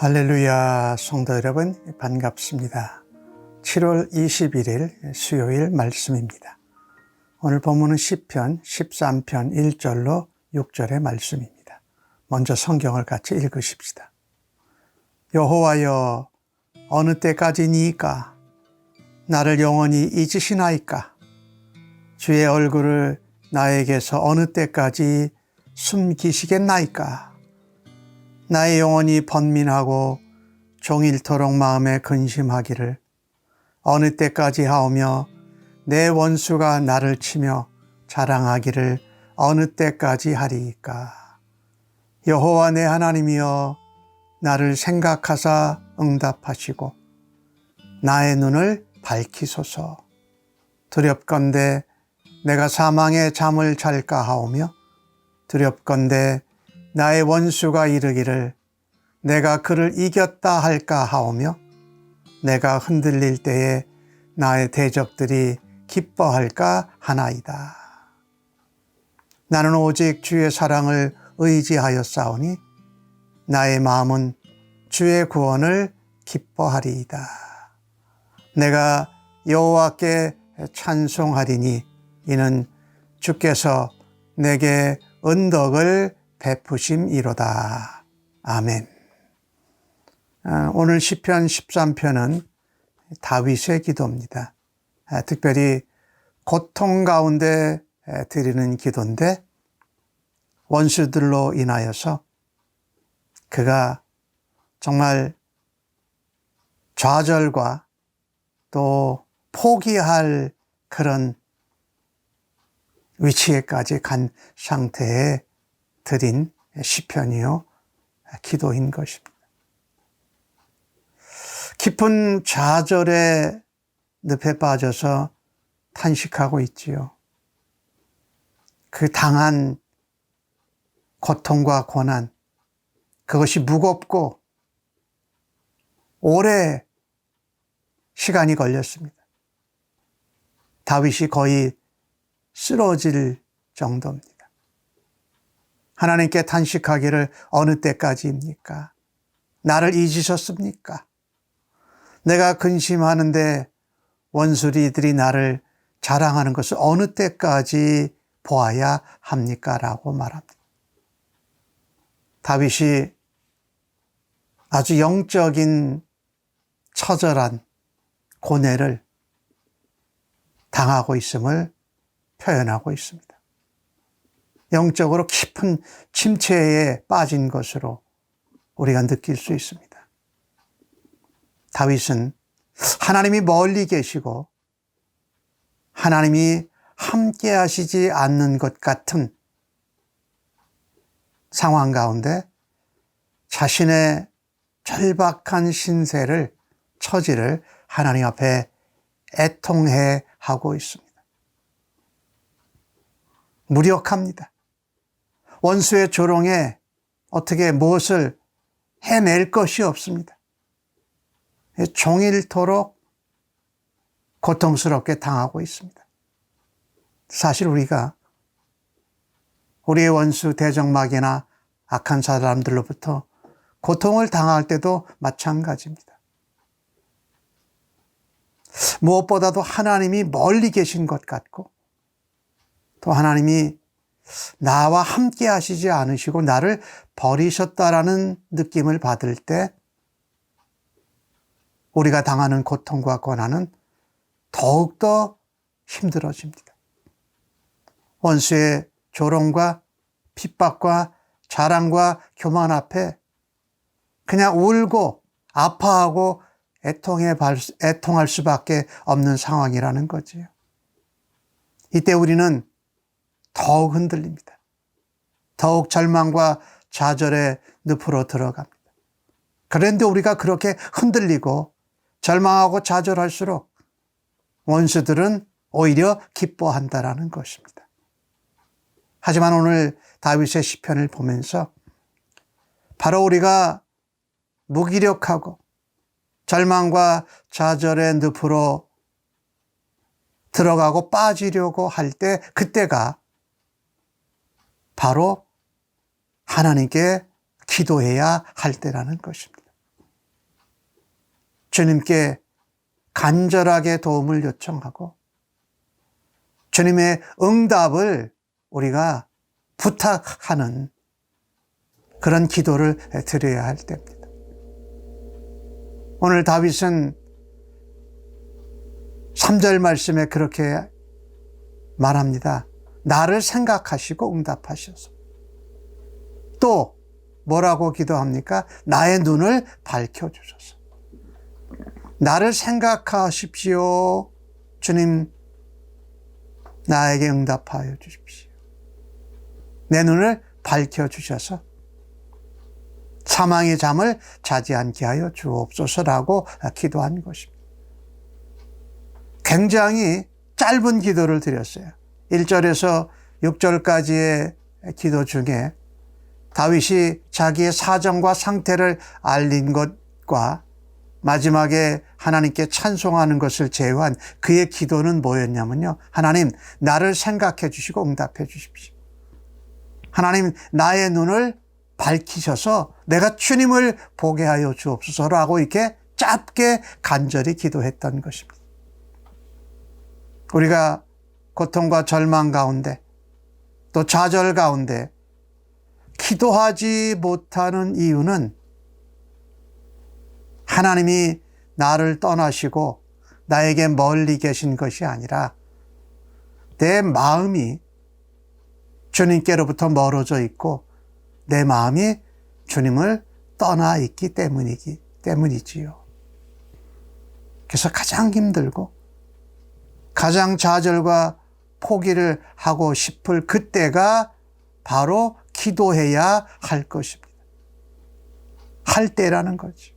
할렐루야, 성도 여러분 반갑습니다. 7월 21일 수요일 말씀입니다. 오늘 본문은 시편 13편 1절로 6절의 말씀입니다. 먼저 성경을 같이 읽으십시다. 여호와여, 어느 때까지니이까? 나를 영원히 잊으시나이까? 주의 얼굴을 나에게서 어느 때까지 숨기시겠나이까? 나의 영혼이 번민하고 종일토록 마음에 근심하기를 어느 때까지 하오며 내 원수가 나를 치며 자랑하기를 어느 때까지 하리이까? 여호와 내 하나님이여, 나를 생각하사 응답하시고 나의 눈을 밝히소서. 두렵건대 내가 사망의 잠을 잘까 하오며 두렵건대 나의 원수가 이르기를 내가 그를 이겼다 할까 하오며 내가 흔들릴 때에 나의 대적들이 기뻐할까 하나이다. 나는 오직 주의 사랑을 의지하였사오니 나의 마음은 주의 구원을 기뻐하리이다. 내가 여호와께 찬송하리니 이는 주께서 내게 은덕을 베푸심이로다. 아멘. 오늘 시편 13편은 다윗의 기도입니다. 특별히 고통 가운데 드리는 기도인데 원수들로 인하여서 그가 정말 좌절과 또 포기할 그런 위치에까지 간 상태에 드린 시편이요 기도인 것입니다. 깊은 좌절의 늪에 빠져서 탄식하고 있지요. 그 당한 고통과 고난, 그것이 무겁고 오래 시간이 걸렸습니다. 다윗이 거의 쓰러질 정도입니다. 하나님께 탄식하기를 어느 때까지입니까? 나를 잊으셨습니까? 내가 근심하는데 원수리들이 나를 자랑하는 것을 어느 때까지 보아야 합니까? 라고 말합니다. 다윗이 아주 영적인 처절한 고뇌를 당하고 있음을 표현하고 있습니다. 영적으로 깊은 침체에 빠진 것으로 우리가 느낄 수 있습니다. 다윗은 하나님이 멀리 계시고 하나님이 함께 하시지 않는 것 같은 상황 가운데 자신의 절박한 신세를, 처지를 하나님 앞에 애통해 하고 있습니다. 무력합니다. 원수의 조롱에 어떻게 무엇을 해낼 것이 없습니다. 종일토록 고통스럽게 당하고 있습니다. 사실 우리가 우리의 원수 대적마귀나 악한 사람들로부터 고통을 당할 때도 마찬가지입니다. 무엇보다도 하나님이 멀리 계신 것 같고 또 하나님이 나와 함께 하시지 않으시고 나를 버리셨다라는 느낌을 받을 때 우리가 당하는 고통과 고난은 더욱더 힘들어집니다. 원수의 조롱과 핍박과 자랑과 교만 앞에 그냥 울고 아파하고 애통할 수밖에 없는 상황이라는 거지요. 이때 우리는 더욱 흔들립니다. 더욱 절망과 좌절의 늪으로 들어갑니다. 그런데 우리가 그렇게 흔들리고 절망하고 좌절할수록 원수들은 오히려 기뻐한다라는 것입니다. 하지만 오늘 다윗의 시편을 보면서 바로 우리가 무기력하고 절망과 좌절의 늪으로 들어가고 빠지려고 할 때 그때가 바로 하나님께 기도해야 할 때라는 것입니다. 주님께 간절하게 도움을 요청하고 주님의 응답을 우리가 부탁하는 그런 기도를 드려야 할 때입니다. 오늘 다윗은 3절 말씀에 그렇게 말합니다. 나를 생각하시고 응답하셔서. 또 뭐라고 기도합니까? 나의 눈을 밝혀주셔서. 나를 생각하십시오. 주님, 나에게 응답하여 주십시오. 내 눈을 밝혀주셔서 사망의 잠을 자지 않게 하여 주옵소서라고 기도한 것입니다. 굉장히 짧은 기도를 드렸어요. 1절에서 6절까지의 기도 중에 다윗이 자기의 사정과 상태를 알린 것과 마지막에 하나님께 찬송하는 것을 제외한 그의 기도는 뭐였냐면요. 하나님, 나를 생각해 주시고 응답해 주십시오. 하나님, 나의 눈을 밝히셔서 내가 주님을 보게 하여 주옵소서라고 이렇게 짧게 간절히 기도했던 것입니다. 우리가 고통과 절망 가운데 또 좌절 가운데 기도하지 못하는 이유는 하나님이 나를 떠나시고 나에게 멀리 계신 것이 아니라 내 마음이 주님께로부터 멀어져 있고 내 마음이 주님을 떠나 있기 때문이지요. 그래서 가장 힘들고 가장 좌절과 포기를 하고 싶을 그때가 바로 기도해야 할 것입니다. 할 때라는 거지.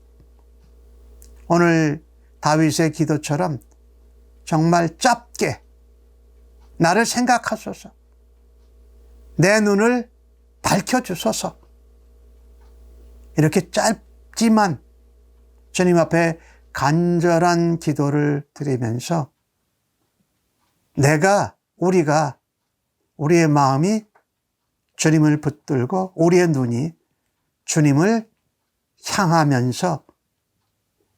오늘 다윗의 기도처럼 정말 짧게 나를 생각하소서. 내 눈을 밝혀주소서. 이렇게 짧지만 주님 앞에 간절한 기도를 드리면서 우리의 마음이 주님을 붙들고 우리의 눈이 주님을 향하면서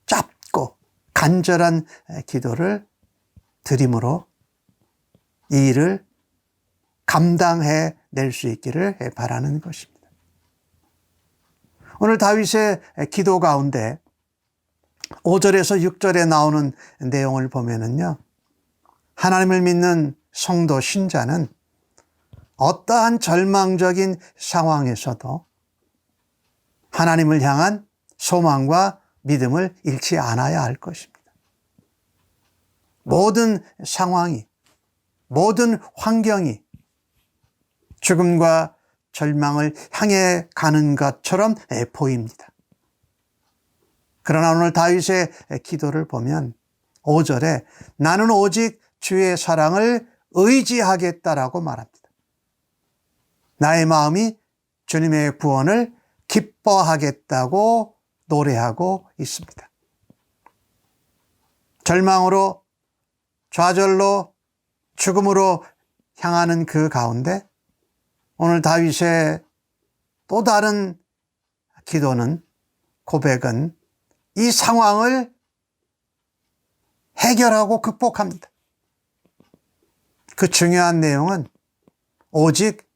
짧고 간절한 기도를 드림으로 이 일을 감당해 낼 수 있기를 바라는 것입니다. 오늘 다윗의 기도 가운데 5절에서 6절에 나오는 내용을 보면은요, 하나님을 믿는 성도 신자는 어떠한 절망적인 상황에서도 하나님을 향한 소망과 믿음을 잃지 않아야 할 것입니다. 모든 상황이, 모든 환경이 죽음과 절망을 향해 가는 것처럼 보입니다. 그러나 오늘 다윗의 기도를 보면 5절에 나는 오직 주의 사랑을 의지하겠다라고 말합니다. 나의 마음이 주님의 구원을 기뻐하겠다고 노래하고 있습니다. 절망으로, 좌절로, 죽음으로 향하는 그 가운데 오늘 다윗의 또 다른 기도는, 고백은 이 상황을 해결하고 극복합니다. 그 중요한 내용은 오직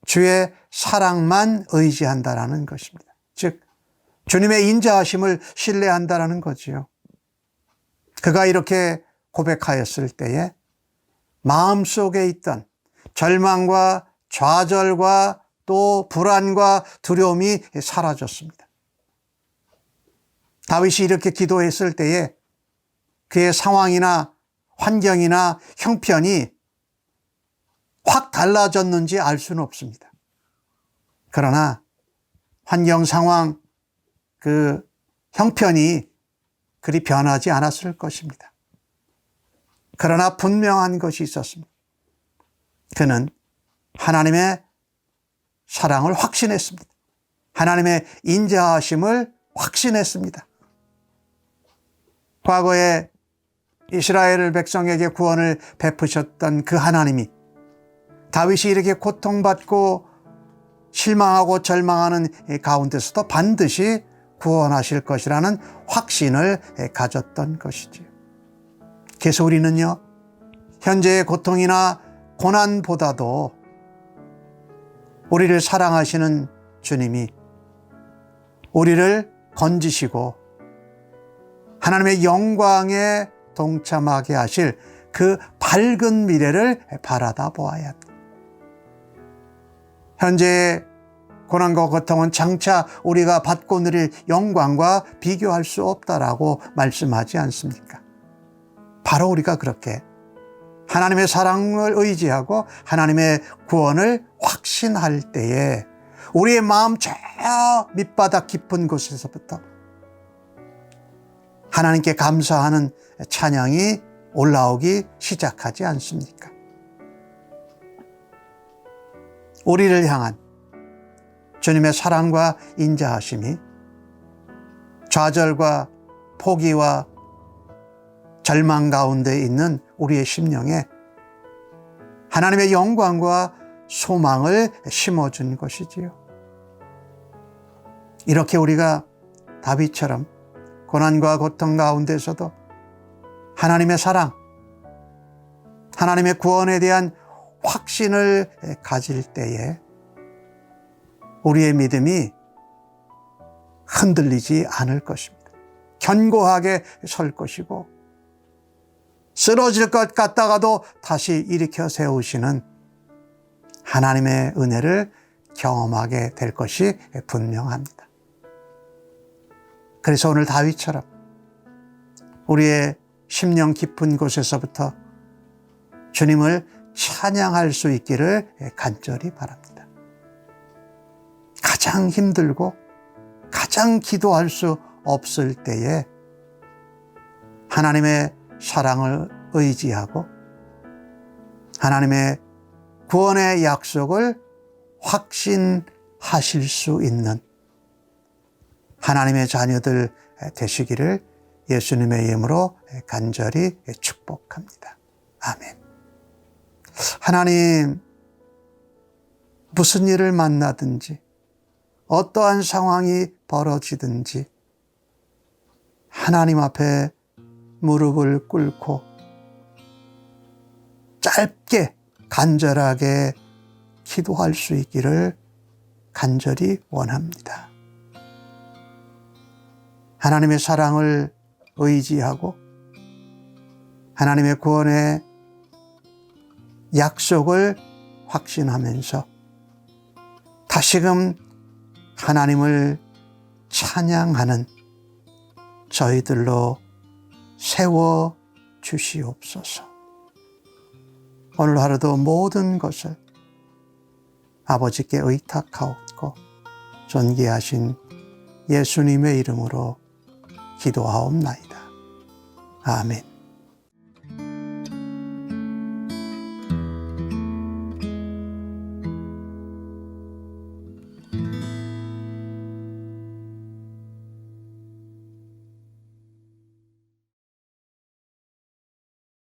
주의 사랑만 의지한다라는 것입니다. 즉 주님의 인자하심을 신뢰한다라는 거지요. 그가 이렇게 고백하였을 때에 마음속에 있던 절망과 좌절과 또 불안과 두려움이 사라졌습니다. 다윗이 이렇게 기도했을 때에 그의 상황이나 환경이나 형편이 확 달라졌는지 알 수는 없습니다. 그러나 환경, 상황, 그 형편이 그리 변하지 않았을 것입니다. 그러나 분명한 것이 있었습니다. 그는 하나님의 사랑을 확신했습니다. 하나님의 인자하심을 확신했습니다. 과거에 이스라엘 백성에게 구원을 베푸셨던 그 하나님이 다윗이 이렇게 고통받고 실망하고 절망하는 가운데서도 반드시 구원하실 것이라는 확신을 가졌던 것이지요. 그래서 우리는요, 현재의 고통이나 고난보다도 우리를 사랑하시는 주님이 우리를 건지시고 하나님의 영광에 동참하게 하실 그 밝은 미래를 바라다 보아야 합니다. 현재의 고난과 고통은 장차 우리가 받고 누릴 영광과 비교할 수 없다라고 말씀하지 않습니까? 바로 우리가 그렇게 하나님의 사랑을 의지하고 하나님의 구원을 확신할 때에 우리의 마음 저 밑바닥 깊은 곳에서부터 하나님께 감사하는 찬양이 올라오기 시작하지 않습니까? 우리를 향한 주님의 사랑과 인자하심이 좌절과 포기와 절망 가운데 있는 우리의 심령에 하나님의 영광과 소망을 심어준 것이지요. 이렇게 우리가 다윗처럼 고난과 고통 가운데서도 하나님의 사랑, 하나님의 구원에 대한 확신을 가질 때에 우리의 믿음이 흔들리지 않을 것입니다. 견고하게 설 것이고 쓰러질 것 같다가도 다시 일으켜 세우시는 하나님의 은혜를 경험하게 될 것이 분명합니다. 그래서 오늘 다윗처럼 우리의 심령 깊은 곳에서부터 주님을 찬양할 수 있기를 간절히 바랍니다. 가장 힘들고 가장 기도할 수 없을 때에 하나님의 사랑을 의지하고 하나님의 구원의 약속을 확신하실 수 있는 하나님의 자녀들 되시기를 예수님의 이름으로 간절히 축복합니다. 아멘. 하나님, 무슨 일을 만나든지 어떠한 상황이 벌어지든지 하나님 앞에 무릎을 꿇고 짧게 간절하게 기도할 수 있기를 간절히 원합니다. 하나님의 사랑을 의지하고 하나님의 구원의 약속을 확신하면서 다시금 하나님을 찬양하는 저희들로 세워 주시옵소서. 오늘 하루도 모든 것을 아버지께 의탁하옵고 존귀하신 예수님의 이름으로 기도하옵나이다. 아멘.